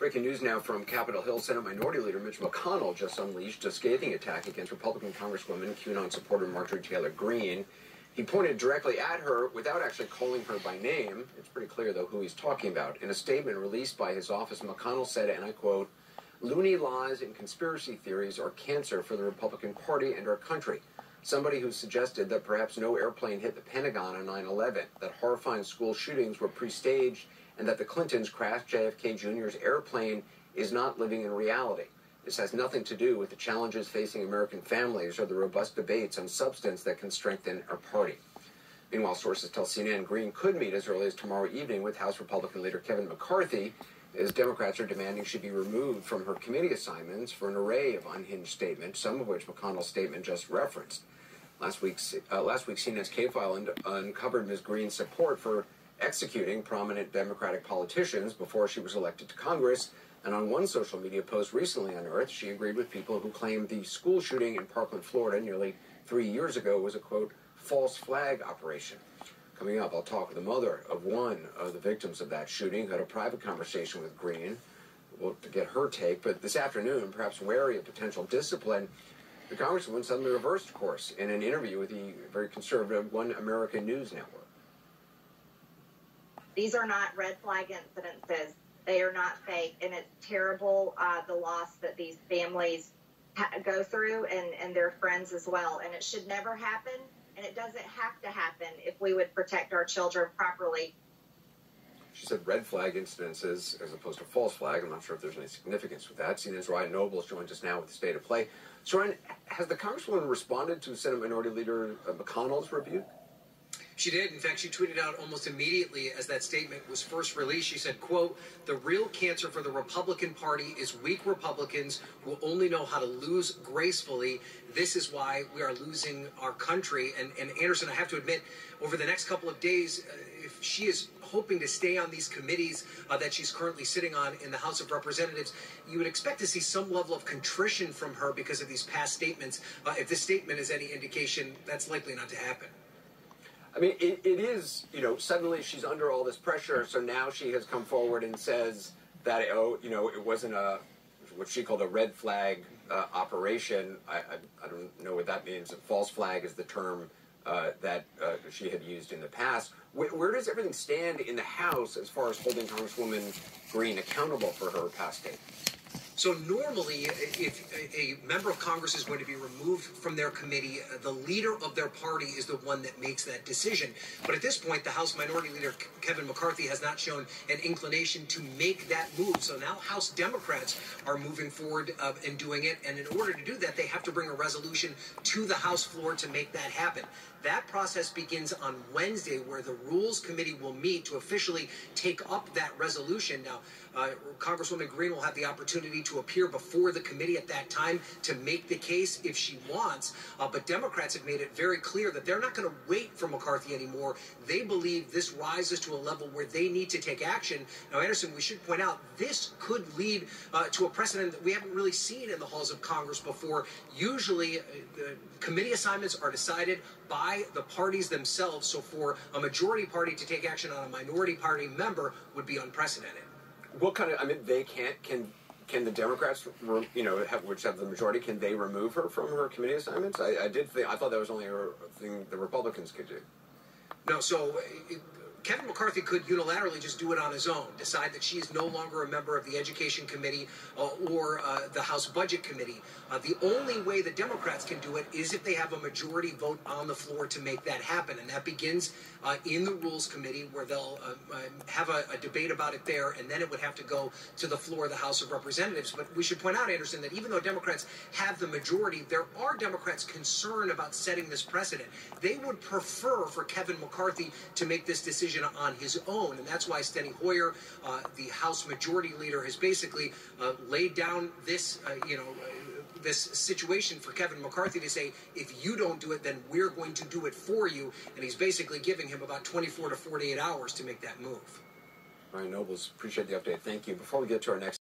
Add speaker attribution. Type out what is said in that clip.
Speaker 1: Breaking news now from Capitol Hill. Senate Minority Leader Mitch McConnell just unleashed a scathing attack against Republican Congresswoman QAnon supporter Marjorie Taylor Greene. He pointed directly at her without actually calling her by name. It's pretty clear, though, who he's talking about. In a statement released by his office, McConnell said, and I quote, "Loony lies and conspiracy theories are cancer for the Republican Party and our country. Somebody who suggested that perhaps no airplane hit the Pentagon on 9/11, that horrifying school shootings were pre-staged, and that the Clintons crashed JFK Jr.'s airplane is not living in reality. This has nothing to do with the challenges facing American families or the robust debates on substance that can strengthen our party." Meanwhile, sources tell CNN Greene could meet as early as tomorrow evening with House Republican leader Kevin McCarthy, as Democrats are demanding she be removed from her committee assignments for an array of unhinged statements, some of which McConnell's statement just referenced. Last week, CNN's K-File uncovered Ms. Greene's support for executing prominent Democratic politicians before she was elected to Congress, and on one social media post recently unearthed, she agreed with people who claimed the school shooting in Parkland, Florida, nearly 3 years ago was a, quote, false flag operation. Coming up, I'll talk with the mother of one of the victims of that shooting, who had a private conversation with Greene. We'll get her take, but this afternoon, perhaps wary of potential discipline, the Congresswoman suddenly reversed course in an interview with the very conservative One American News Network.
Speaker 2: These are not red flag incidences. They are not fake, and it's terrible, the loss that these families go through, and their friends as well. And it should never happen, and it doesn't have to happen if we would protect our children properly.
Speaker 1: She said red flag incidences as opposed to false flag. I'm not sure if there's any significance with that. CNN's Ryan Nobles joins us now with the state of play. So, Ryan, has the Congresswoman responded to Senate Minority Leader McConnell's rebuke?
Speaker 3: She did. In fact, she tweeted out almost immediately as that statement was first released. She said, quote, "The real cancer for the Republican Party is weak Republicans who only know how to lose gracefully. This is why we are losing our country." And Anderson, I have to admit, over the next couple of days, if she is hoping to stay on these committees that she's currently sitting on in the House of Representatives, you would expect to see some level of contrition from her because of these past statements. If this statement is any indication, that's likely not to happen.
Speaker 1: I mean, it is, suddenly she's under all this pressure, so now she has come forward and says that, it wasn't what she called a red flag operation. I don't know what that means. A false flag is the term that she had used in the past. Where does everything stand in the House as far as holding Congresswoman Greene accountable for her past statements?
Speaker 3: So normally, if a member of Congress is going to be removed from their committee, the leader of their party is the one that makes that decision. But at this point, the House Minority Leader Kevin McCarthy has not shown an inclination to make that move. So now House Democrats are moving forward and doing it. And in order to do that, they have to bring a resolution to the House floor to make that happen. That process begins on Wednesday, where the Rules Committee will meet to officially take up that resolution. Now, Congresswoman Greene will have the opportunity to appear before the committee at that time to make the case if she wants. But Democrats have made it very clear that they're not going to wait for McCarthy anymore. They believe this rises to a level where they need to take action. Now, Anderson, we should point out this could lead to a precedent that we haven't really seen in the halls of Congress before. Usually, the committee assignments are decided by the parties themselves. So for a majority party to take action on a minority party member would be unprecedented.
Speaker 1: What kind of, they can the Democrats, which have the majority, can they remove her from her committee assignments? I thought that was only a thing the Republicans could do.
Speaker 3: No, so Kevin McCarthy could unilaterally just do it on his own, decide that she is no longer a member of the Education Committee or the House Budget Committee. The only way the Democrats can do it is if they have a majority vote on the floor to make that happen. And that begins in the Rules Committee, where they'll have a debate about it there, and then it would have to go to the floor of the House of Representatives. But we should point out, Anderson, that even though Democrats have the majority, there are Democrats concerned about setting this precedent. They would prefer for Kevin McCarthy to make this decision on his own, and that's why Steny Hoyer, the House Majority Leader, has basically laid down this, this situation for Kevin McCarthy to say, if you don't do it, then we're going to do it for you, and he's basically giving him about 24 to 48 hours to make that move.
Speaker 1: Ryan Nobles, appreciate the update. Thank you. Before we get to our next